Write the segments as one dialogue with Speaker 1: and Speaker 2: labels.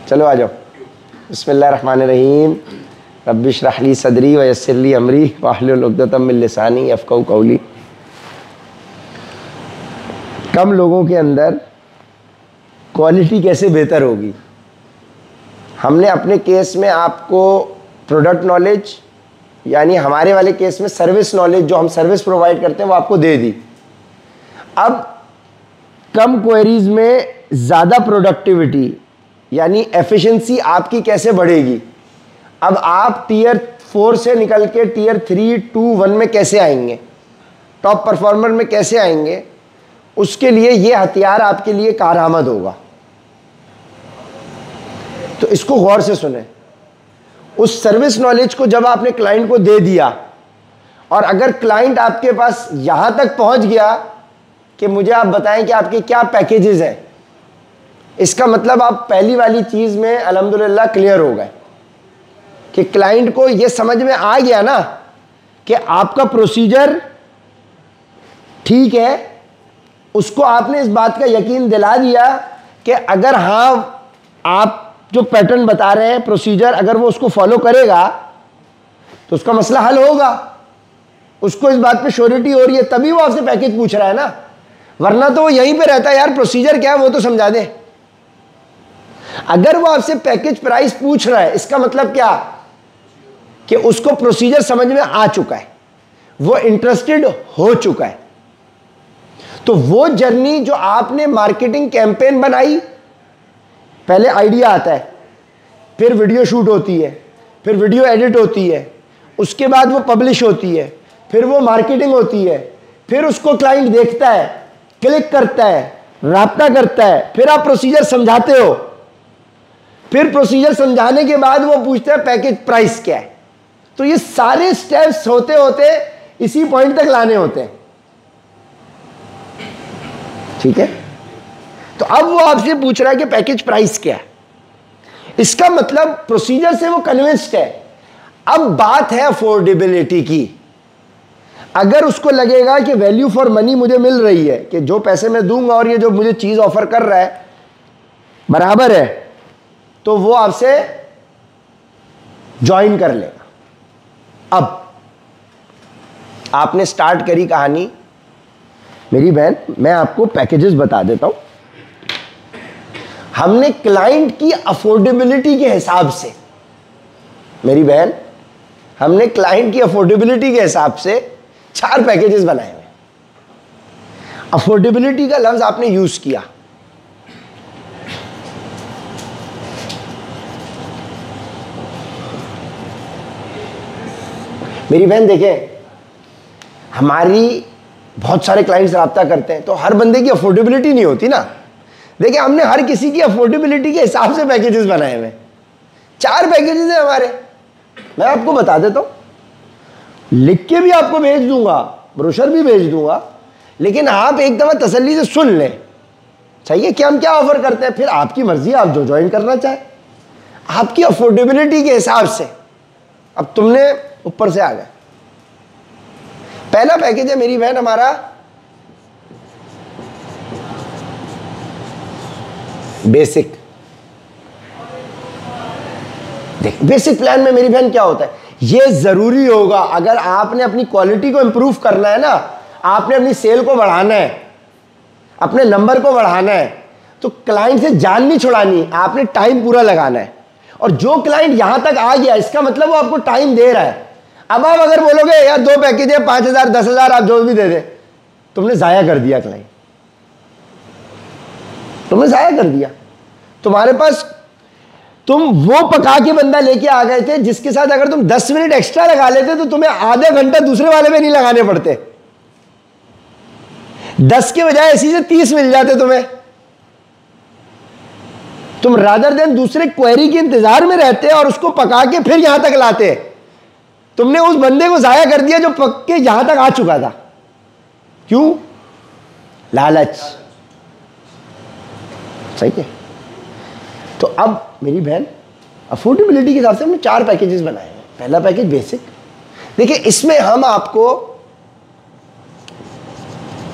Speaker 1: चलो आ जाओ। बिस्मिल्लाहिर्रहमानिर्रहीम। रब्बि इश्रह ली सदरी व यस्सिर ली अमरी वाहलुल उक़दतम मिन लिसानी यफ़क़हू क़ौली। कम लोगों के अंदर क्वालिटी कैसे बेहतर होगी? हमने अपने केस में आपको प्रोडक्ट नॉलेज, यानी हमारे वाले केस में सर्विस नॉलेज, जो हम सर्विस प्रोवाइड करते हैं वो आपको दे दी। अब कम क्वेरीज में ज़्यादा प्रोडक्टिविटी यानी एफिशिएंसी आपकी कैसे बढ़ेगी? अब आप टियर 4 से निकल के टियर 3, 2, 1 में कैसे आएंगे, टॉप परफॉर्मर में कैसे आएंगे, उसके लिए ये हथियार आपके लिए कारआमद होगा। तो इसको गौर से सुने। उस सर्विस नॉलेज को जब आपने क्लाइंट को दे दिया और अगर क्लाइंट आपके पास यहां तक पहुंच गया कि मुझे आप बताएं कि आपके क्या पैकेजेस हैं, इसका मतलब आप पहली वाली चीज में अल्हम्दुलिल्लाह क्लियर हो गए कि क्लाइंट को यह समझ में आ गया ना कि आपका प्रोसीजर ठीक है। उसको आपने इस बात का यकीन दिला दिया कि अगर हाँ आप जो पैटर्न बता रहे हैं प्रोसीजर, अगर वो उसको फॉलो करेगा तो उसका मसला हल होगा। उसको इस बात पे श्योरिटी हो रही है, तभी वो आपसे पैकेज पूछ रहा है ना, वरना तो वो यहीं पे रहता है, यार प्रोसीजर क्या है वो तो समझा दे। अगर वो आपसे पैकेज प्राइस पूछ रहा है, इसका मतलब क्या कि उसको प्रोसीजर समझ में आ चुका है, वो इंटरेस्टेड हो चुका है। तो वो जर्नी जो आपने मार्केटिंग कैंपेन बनाई, पहले आइडिया आता है, फिर वीडियो शूट होती है, फिर वीडियो एडिट होती है, उसके बाद वो पब्लिश होती है, फिर वो मार्केटिंग होती है, फिर उसको क्लाइंट देखता है, क्लिक करता है, राब्ता करता है, फिर आप प्रोसीजर समझाते हो, फिर प्रोसीजर समझाने के बाद वो पूछता है पैकेज प्राइस क्या है। तो ये सारे स्टेप्स होते होते इसी पॉइंट तक लाने होते हैं, ठीक है। तो अब वो आपसे पूछ रहा है कि पैकेज प्राइस क्या है, इसका मतलब प्रोसीजर से वो कन्विंस्ड है। अब बात है अफोर्डेबिलिटी की। अगर उसको लगेगा कि वैल्यू फॉर मनी मुझे मिल रही है, कि जो पैसे मैं दूंगा और ये जो मुझे चीज ऑफर कर रहा है बराबर है, तो वो आपसे ज्वाइन कर लेगा। अब आपने स्टार्ट करी कहानी, मेरी बहन मैं आपको पैकेजेस बता देता हूं। हमने क्लाइंट की अफोर्डेबिलिटी के हिसाब से, मेरी बहन हमने क्लाइंट की अफोर्डेबिलिटी के हिसाब से 4 पैकेजेस बनाए हुए। अफोर्डेबिलिटी का लफ्ज आपने यूज किया, मेरी बहन देखें, हमारी बहुत सारे क्लाइंट्स राब्ता करते हैं, तो हर बंदे की अफोर्डेबिलिटी नहीं होती ना। देखिए हमने हर किसी की अफोर्डेबिलिटी के हिसाब से पैकेजेस बनाए हुए। 4 पैकेजेस हैं हमारे, मैं आपको बता देता हूं, लिख के भी आपको भेज दूंगा, ब्रोशर भी भेज दूंगा, लेकिन आप एक दफा तसल्ली से सुन लें, चाहिए कि हम क्या ऑफर करते हैं, फिर आपकी मर्जी, आप जो ज्वाइन करना चाहे आपकी अफोर्डेबिलिटी के हिसाब से। अब तुमने ऊपर से आ गए। पहला पैकेज है मेरी बहन हमारा बेसिक। देख बेसिक प्लान में मेरी बहन क्या होता है, ये जरूरी होगा अगर आपने अपनी क्वालिटी को इंप्रूव करना है ना, आपने अपनी सेल को बढ़ाना है, अपने नंबर को बढ़ाना है, तो क्लाइंट से जान नहीं छुड़ानी, आपने टाइम पूरा लगाना है। और जो क्लाइंट यहां तक आ गया, इसका मतलब वो आपको टाइम दे रहा है। अब आप अगर बोलोगे यार 2 पैकेज है, 5,000 10,000 आप जो भी दे दे, तुमने जाया कर दिया क्लाइंट, तुमने जाया कर दिया। तुम्हारे पास तुम वो पका के बंदा लेके आ गए थे जिसके साथ अगर तुम 10 मिनट एक्स्ट्रा लगा लेते तो तुम्हें आधे घंटा दूसरे वाले में नहीं लगाने पड़ते, 10 के बजाय इसी से 30 मिल जाते तुम्हें। तुम रादर देन दूसरे क्वेरी के इंतजार में रहते और उसको पका के फिर यहां तक लाते। तुमने उस बंदे को जाया कर दिया जो पक के यहां तक आ चुका था। क्यों? लालच। सही है। तो अब मेरी बहन अफोर्डेबिलिटी के हिसाब से हमने 4 पैकेजेस बनाए हैं। पहला पैकेज बेसिक, देखिए इसमें हम आपको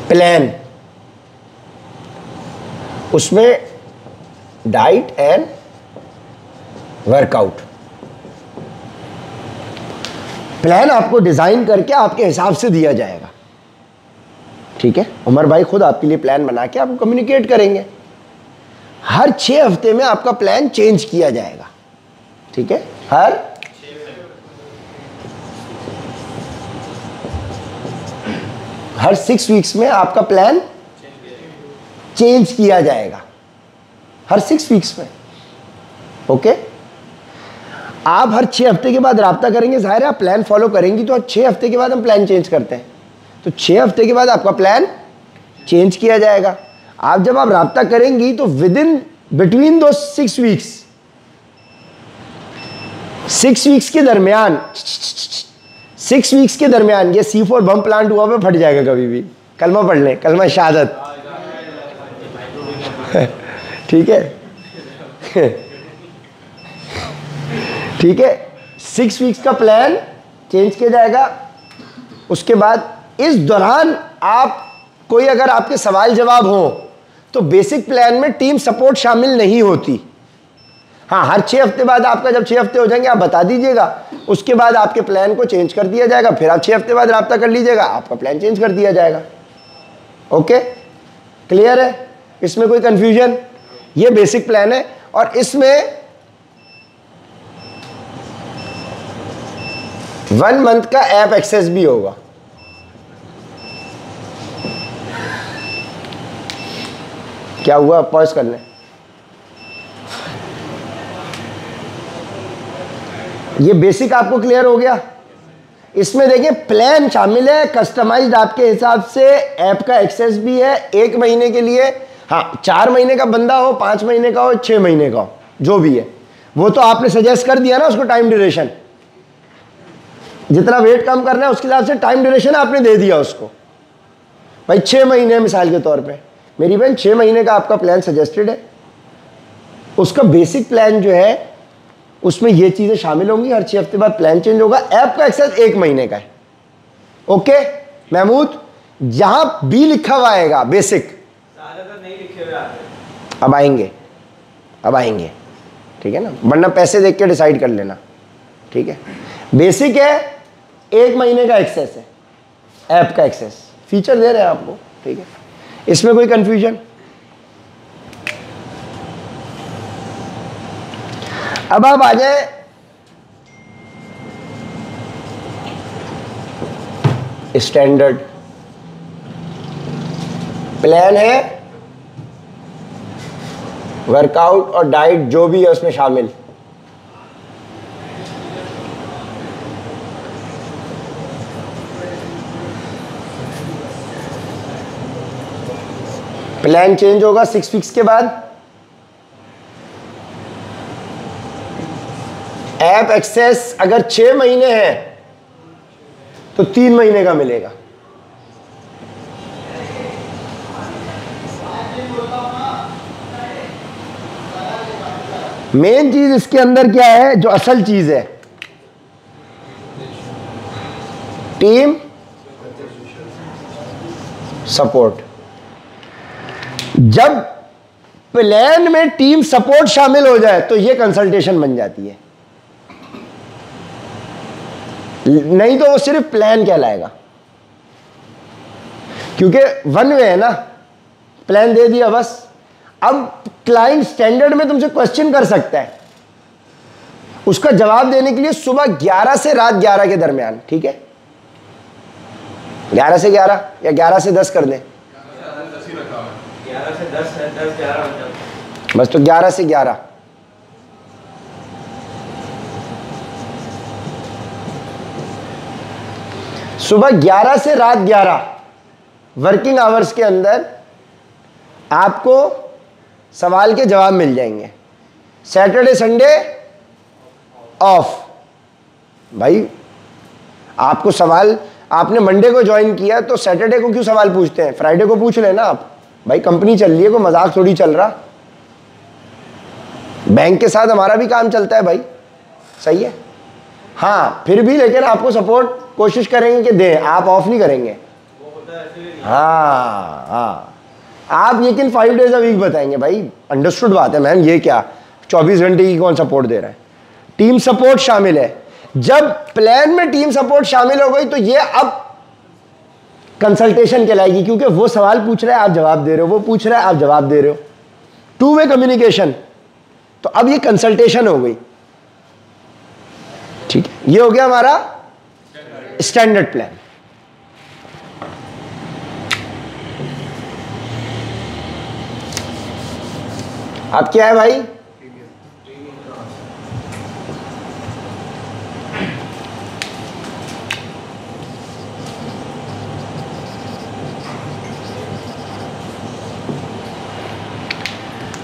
Speaker 1: प्लान, उसमें डाइट एंड वर्कआउट। प्लान आपको डिजाइन करके आपके हिसाब से दिया जाएगा, ठीक है। उमर भाई खुद आपके लिए प्लान बना के आपको कम्युनिकेट करेंगे। हर 6 हफ्ते में आपका प्लान चेंज किया जाएगा, ठीक है। हर 6 वीक्स में आपका प्लान चेंज किया जाएगा, हर 6 वीक्स में, ओके। आप हर 6 हफ्ते के बाद राब्ता करेंगे, जाहिर है आप प्लान फॉलो करेंगी तो 6 हफ्ते के बाद हम प्लान चेंज करते हैं, तो 6 हफ्ते के बाद आपका प्लान चेंज किया जाएगा। आप जब आप राब्ता करेंगी तो बिटवीन दो 6 वीक्स के दरमियान 6 वीक्स के दरमियान ये C4 बम प्लांट हुआ पे फट जाएगा कभी भी। कलमा पढ़ लें, कलमा शहादत, ठीक है। ठीक है, 6 वीक्स का प्लान चेंज किया जाएगा। उसके बाद इस दौरान आप कोई अगर आपके सवाल जवाब हो तो बेसिक प्लान में टीम सपोर्ट शामिल नहीं होती। हाँ, हर 6 हफ्ते बाद आपका जब 6 हफ्ते हो जाएंगे आप बता दीजिएगा, उसके बाद आपके प्लान को चेंज कर दिया जाएगा। फिर आप 6 हफ्ते बाद राब्ता कर लीजिएगा, आपका प्लान चेंज कर दिया जाएगा। ओके, क्लियर है? इसमें कोई कंफ्यूजन? ये बेसिक प्लान है और इसमें 1 मंथ का ऐप एक्सेस भी होगा। क्या हुआ? पॉज कर लें। ये बेसिक आपको क्लियर हो गया। इसमें देखिए प्लान शामिल है, कस्टमाइज्ड आपके हिसाब से, ऐप का एक्सेस भी है 1 महीने के लिए। हाँ, 4 महीने का बंदा हो, 5 महीने का हो, 6 महीने का हो, जो भी है वो तो आपने सजेस्ट कर दिया ना उसको। टाइम ड्यूरेशन जितना वेट कम करना है उसके हिसाब से टाइम ड्यूरेशन आपने दे दिया उसको। भाई 6 महीने मिसाल के तौर पे, मेरी बहन 6 महीने का आपका प्लान सजेस्टेड है। उसका बेसिक प्लान जो है उसमें ये चीज़ें शामिल होंगी। हर 6 हफ्ते बाद प्लान चेंज होगा। ऐप का एक्सेस 1 महीने का है। ओके महमूद, जहां बी लिखा हुआ आएगा बेसिक, नहीं लिखे हुए अब आएंगे, ठीक है ना, वरना पैसे देख के डिसाइड कर लेना, ठीक है। बेसिक है, 1 महीने का एक्सेस है, ऐप का एक्सेस फीचर दे रहे हैं आपको, ठीक है। इसमें कोई कंफ्यूजन? अब आप आ जाए स्टैंडर्ड प्लान है, वर्कआउट और डाइट जो भी है उसमें शामिल। प्लान चेंज होगा 6 वीक्स के बाद। ऐप एक्सेस अगर 6 महीने है तो 3 महीने का मिलेगा। मेन चीज इसके अंदर क्या है, जो असल चीज है, टीम सपोर्ट। जब प्लान में टीम सपोर्ट शामिल हो जाए तो यह कंसल्टेशन बन जाती है, नहीं तो वो सिर्फ प्लान कहलाएगा। क्योंकि 1 वे है ना, प्लान दे दिया बस। अब क्लाइंट स्टैंडर्ड में तुमसे क्वेश्चन कर सकता है, उसका जवाब देने के लिए सुबह 11 से रात 11 के दरमियान, ठीक है, 11 से 11 या 11 से 10 कर दें,
Speaker 2: 11 से 10 है, 10 11
Speaker 1: बस, तो 11 से 11। सुबह 11 से रात 11 वर्किंग आवर्स के अंदर आपको सवाल के जवाब मिल जाएंगे। Saturday Sunday off. भाई आपको सवाल, आपने मंडे को ज्वाइन किया तो सैटरडे को क्यों सवाल पूछते हैं? फ्राइडे को पूछ लेना आप। भाई कंपनी चल रही है, कोई मजाक थोड़ी चल रहा। बैंक के साथ हमारा भी काम चलता है भाई, सही है। हाँ फिर भी लेकिन आपको सपोर्ट कोशिश करेंगे कि दें, आप ऑफ नहीं करेंगे। हाँ हाँ, आप लेकिन 5 डेज अ वीक बताएंगे। भाई अंडरस्टूड बात है मैम, ये क्या 24 घंटे की कौन सपोर्ट दे रहा है? टीम सपोर्ट शामिल है। जब प्लान में टीम सपोर्ट शामिल हो गई तो ये अब कंसल्टेशन कहलाएगी, क्योंकि वो सवाल पूछ रहा है आप जवाब दे रहे हो, वो पूछ रहा है आप जवाब दे रहे हो, टू वे कम्युनिकेशन। तो अब ये कंसल्टेशन हो गई। ठीक है, ये हो गया हमारा स्टैंडर्ड प्लान। अब क्या है भाई?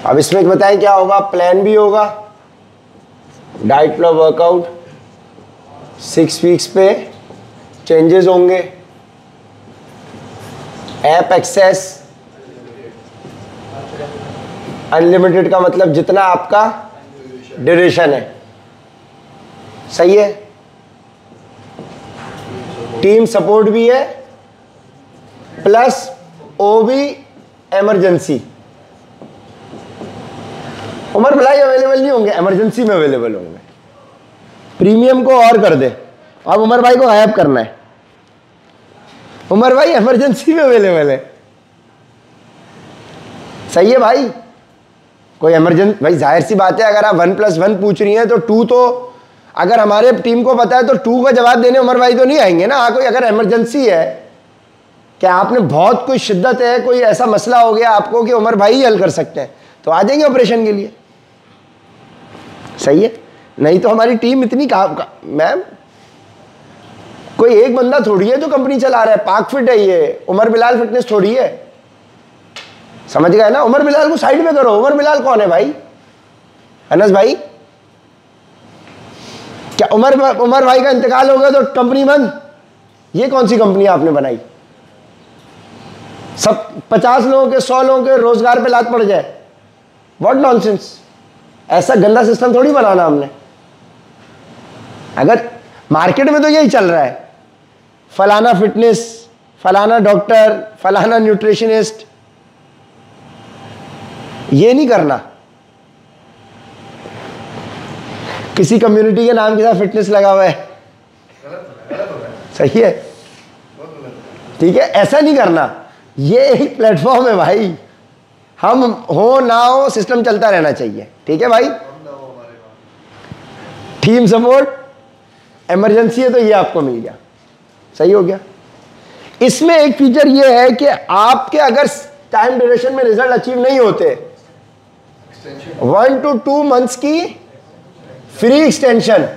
Speaker 1: अब इसमें बताएं क्या होगा? प्लान भी होगा, डाइट प्लस वर्कआउट, 6 वीक्स पे चेंजेस होंगे, ऐप एक्सेस अनलिमिटेड का मतलब जितना आपका ड्यूरेशन है, सही है। टीम सपोर्ट भी है प्लस ओ भी इमरजेंसी। उमर भलाई अवेलेबल नहीं होंगे, इमरजेंसी में अवेलेबल होंगे। प्रीमियम को और कर दे, अब उमर भाई को गायब करना है, उमर भाई इमरजेंसी में अवेलेबल है, सही है भाई। कोई इमरजेंसी, भाई जाहिर सी बात है, अगर आप 1+1 पूछ रही हैं तो 2 तो अगर हमारे टीम को पता है तो 2 का जवाब देने उमर भाई तो नहीं आएंगे ना। कोई अगर इमरजेंसी है कि आपने बहुत कोई शिद्दत है, कोई ऐसा मसला हो गया आपको कि उमर भाई ही हल कर सकते हैं, तो आ जाएंगे ऑपरेशन के लिए, सही है। नहीं तो हमारी टीम इतनी मैम कोई एक बंदा थोड़ी है जो कंपनी चला रहा है। पाक फिट है ये, उमर बिलाल फिटनेस थोड़ी है, समझ गए ना। उमर बिलाल को साइड में करो, उमर बिलाल कौन है भाई? अनस भाई, क्या उमर भाई का इंतकाल हो गया तो कंपनी बंद? ये कौन सी कंपनी आपने बनाई? सब 50 लोगों के 100 लोगों के रोजगार पे लात पड़ जाए, व्हाट नॉनसेंस। ऐसा गंदा सिस्टम थोड़ी बनाना हमने। अगर मार्केट में तो यही चल रहा है, फलाना फिटनेस, फलाना डॉक्टर, फलाना न्यूट्रिशनिस्ट, ये नहीं करना। किसी कम्युनिटी के नाम के साथ फिटनेस लगा हुआ है, सही है, ठीक है, ऐसा नहीं करना। ये एक प्लेटफॉर्म है भाई, हम हो ना हो सिस्टम चलता रहना चाहिए, ठीक है भाई। टीम सपोर्ट, इमरजेंसी है तो ये आपको मिल गया, सही हो गया। इसमें एक फीचर ये है कि आपके अगर टाइम ड्यूरेशन में रिजल्ट अचीव नहीं होते, 1 to 2 मंथ्स की फ्री एक्सटेंशन,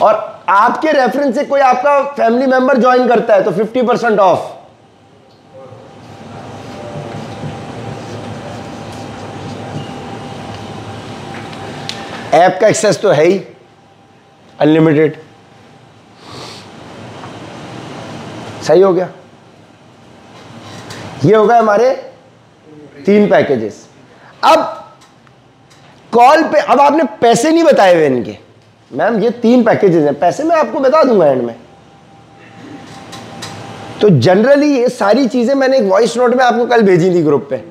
Speaker 1: और आपके रेफरेंस से कोई आपका फैमिली मेंबर ज्वाइन करता है तो 50% ऑफ। ऐप का एक्सेस तो है ही अनलिमिटेड, सही हो गया। ये हो गए हमारे 3 पैकेजेस। अब कॉल पे, अब आपने पैसे नहीं बताए हुए इनके, मैम ये 3 पैकेजेस हैं, पैसे मैं आपको बता दूंगा एंड में। तो जनरली ये सारी चीजें मैंने एक वॉइस नोट में आपको कल भेजी थी ग्रुप पे।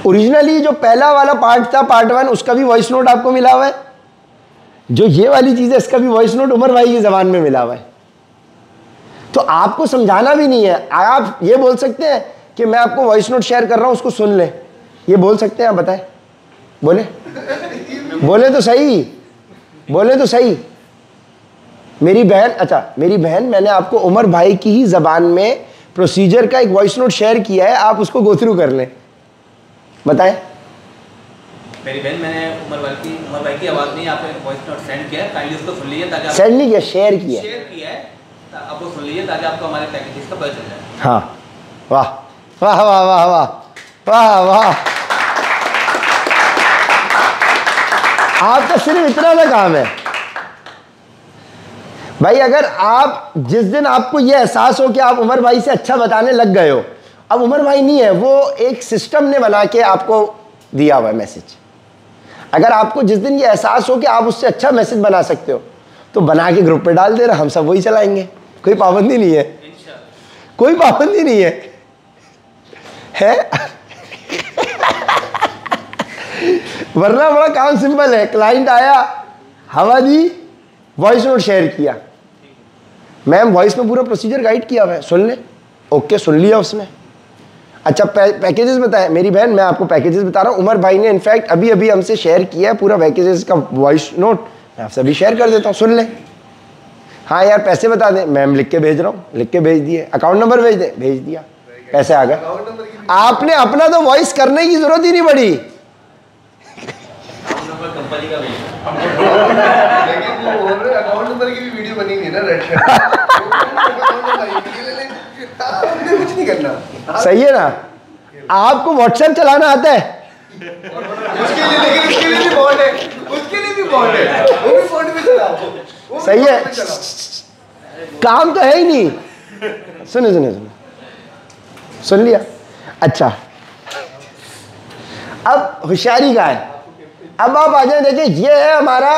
Speaker 1: ओरिजिनली जो पहला वाला पार्ट था, पार्ट 1, उसका भी वॉइस नोट आपको मिला हुआ है। जो ये वाली चीज है इसका भी वॉइस नोट उमर भाई की जबान में मिला हुआ है। तो आपको समझाना भी नहीं है, आप ये बोल सकते हैं कि मैं आपको वॉइस नोट शेयर कर रहा हूं, उसको सुन ले, ये बोल सकते हैं आप? बताएं, बोले बोले तो सही, बोले तो सही। मेरी बहन, अच्छा मेरी बहन, मैंने आपको उमर भाई की ही जबान में प्रोसीजर का एक वॉइस नोट शेयर किया है, आप उसको गो थ्रू कर लें। बताएं।
Speaker 2: मेरी बहन, मैंने उमर भाई की आवाज में आपने वॉइस नोट सेंड किया है, काइंडली उसको सुन लीजिए ताकि
Speaker 1: सेंड नहीं किया, शेयर किया
Speaker 2: है, आप वो सुन लीजिए ताकि आपको हमारे पैकेजेस का पता चल जाए।
Speaker 1: हाँ, वाह वाह वाह वाह वाह वाह वाह, आपका सिर्फ इतना सा काम है भाई। अगर आप जिस दिन आपको यह एहसास हो कि आप उमर भाई से अच्छा बताने लग गए हो, अब उमर भाई नहीं है, वो एक सिस्टम ने बना के आपको दिया हुआ है मैसेज। अगर आपको जिस दिन ये एहसास हो कि आप उससे अच्छा मैसेज बना सकते हो तो बना के ग्रुप पे डाल दे रहा, हम सब वही चलाएंगे, कोई पाबंदी नहीं है, कोई पाबंदी नहीं है, है? वरना बड़ा काम सिंपल है, क्लाइंट आया, हवा दी, वॉइस नोट शेयर किया, मैम वॉइस में पूरा प्रोसीजर गाइड किया हुआ है, सुन ले। ओके, सुन लिया उसने। अच्छा पैकेजेस बताए, मेरी बहन मैं आपको पैकेजेस बता रहा हूँ, उमर भाई ने इनफैक्ट अभी अभी हमसे शेयर किया है पूरा पैकेजेस का वॉइस नोट, मैं आपसे अभी शेयर कर देता हूँ, सुन ले। हाँ यार पैसे बता दें, मैम लिख के भेज रहा हूँ, लिख के भेज दिए। अकाउंट नंबर भेज दें, भेज दिया, पैसे आ गए। आपने अपना तो वॉइस करने की जरूरत ही नहीं पड़ी।
Speaker 2: कंपनी का
Speaker 3: अकाउंट नंबर की भी वीडियो बनी नहीं ना, रेड शर्ट कुछ नहीं करना।
Speaker 1: सही है ना? आपको व्हाट्सएप चलाना आता है?
Speaker 3: उसके लिए, लेकिन उसके लिए भी बॉन्ड है, उसके लिए भी बॉन्ड है, वो भी बॉन्ड में चलाओ।
Speaker 1: सही है, काम तो है ही नहीं। सुने सुने सुने, सुन लिया? अच्छा, अब होशियारी का है। अब आप आ जाए, देखिए ये है हमारा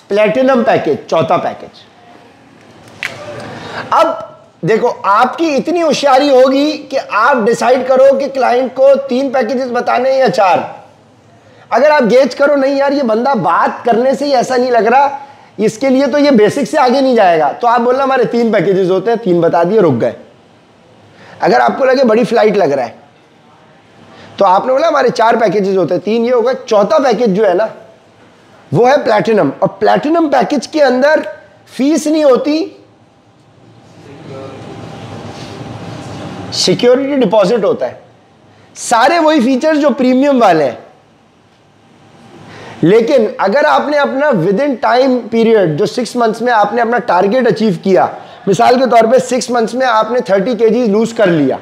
Speaker 1: प्लेटिनम पैकेज, चौथा पैकेज। अब देखो आपकी इतनी होशियारी होगी कि आप डिसाइड करो कि क्लाइंट को 3 पैकेजेस बताने या 4। अगर आप गेज करो नहीं यार ये बंदा बात करने से ही ऐसा नहीं लग रहा, इसके लिए तो ये बेसिक से आगे नहीं जाएगा, तो आप बोलना हमारे 3 पैकेजेस होते हैं, 3 बता दिए, रुक गए। अगर आपको लगे बड़ी फ्लाइट लग रहा है तो आपने बोला हमारे 4 पैकेजेस होते हैं, 3 ये होगा। चौथा पैकेज जो है ना वो है प्लैटिनम, और प्लैटिनम पैकेज के अंदर फीस नहीं होती, सिक्योरिटी डिपॉजिट होता है, सारे वही फीचर्स जो प्रीमियम वाले हैं। लेकिन अगर आपने अपना विद इन टाइम पीरियड जो 6 मंथ्स में आपने अपना टारगेट अचीव किया, मिसाल के तौर पे 6 मंथ्स में आपने 30 kg लूज कर लिया,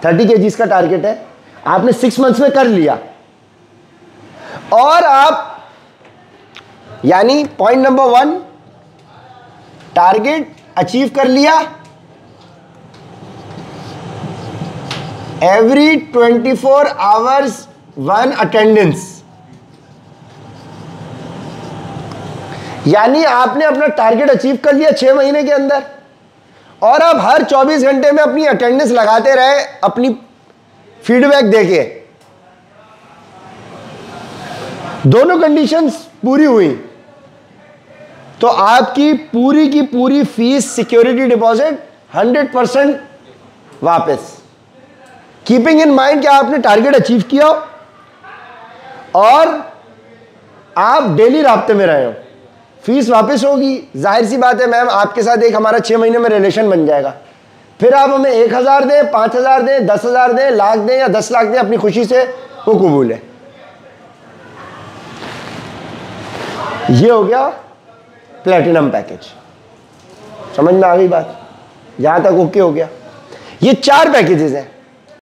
Speaker 1: 30 kg का टारगेट है, आपने 6 मंथ्स में कर लिया, और आप यानी पॉइंट नंबर 1 टारगेट अचीव कर लिया, एवरी 24 आवर्स 1 अटेंडेंस, यानी आपने अपना टारगेट अचीव कर लिया 6 महीने के अंदर, और आप हर 24 घंटे में अपनी अटेंडेंस लगाते रहे, अपनी फीडबैक देके। दोनों कंडीशंस पूरी हुई तो आपकी पूरी की पूरी फीस, सिक्योरिटी डिपॉजिट 100% वापस। कीपिंग इन माइंड कि आपने टारगेट अचीव किया और आप डेली राब्ते में रहे हो, फीस वापस होगी। जाहिर सी बात है मैम, आपके साथ एक हमारा 6 महीने में रिलेशन बन जाएगा, फिर आप हमें 1000 दें, 5000 दें, 10,000 दें, लाख दें या 10 लाख दें, अपनी खुशी से वो कबूल है। ये हो गया प्लैटिनम पैकेज। समझ में आ गई बात? यहां तक ओके हो गया। ये 4 पैकेजेस हैं।